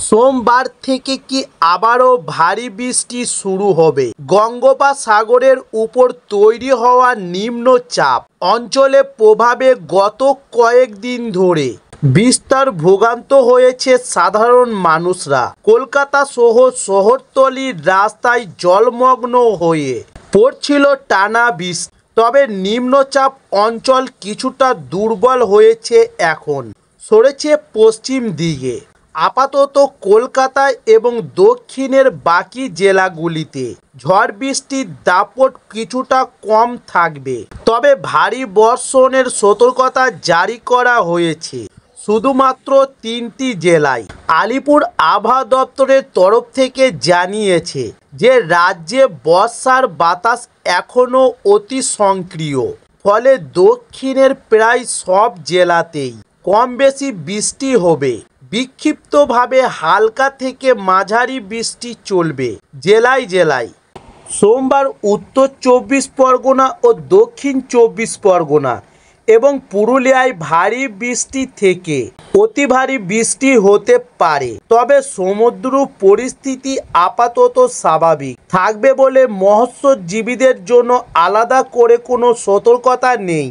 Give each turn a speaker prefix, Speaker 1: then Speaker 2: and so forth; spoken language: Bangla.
Speaker 1: সোমবার থেকে কি আবারও ভারী বৃষ্টি শুরু হবে? বঙ্গোপসাগরের উপর তৈরি হওয়া নিম্নচাপ অঞ্চলের প্রভাবে গত কয়েকদিন ধরে বিস্তর ভোগান্ত হয়েছে সাধারণ মানুষরা। কলকাতা সহ শহরতলির রাস্তায় জলমগ্ন হয়ে পড়ছিল টানা বৃষ্টি। তবে নিম্নচাপ অঞ্চল কিছুটা দুর্বল হয়েছে, এখন সরেছে পশ্চিম দিকে। আপাতত কলকাতায় এবং দক্ষিণের বাকি জেলাগুলিতে ঝড় বৃষ্টির দাপট কিছুটা কম থাকবে, তবে ভারী বর্ষণের সতর্কতা জারি করা হয়েছে শুধুমাত্র 3টি জেলায়। আলিপুর আবহাওয়া দপ্তরের তরফ থেকে জানিয়েছে যে রাজ্যে বর্ষার বাতাস এখনও অতি সক্রিয়, ফলে দক্ষিণের প্রায় সব জেলাতেই কম বেশি বৃষ্টি হবে। বিক্ষিপ্তভাবে হালকা থেকে মাঝারি বৃষ্টি চলবে জেলায় জেলায়। সোমবার উত্তর 24 পরগনা ও দক্ষিণ 24 পরগনা এবং পুরুলিয়ায় ভারী বৃষ্টি থেকে অতি ভারী বৃষ্টি হতে পারে, তবে সমুদ্র পরিস্থিতি আপাতত স্বাভাবিক থাকবে বলে মৎস্যজীবীদের জন্য আলাদা করে কোনো সতর্কতা নেই।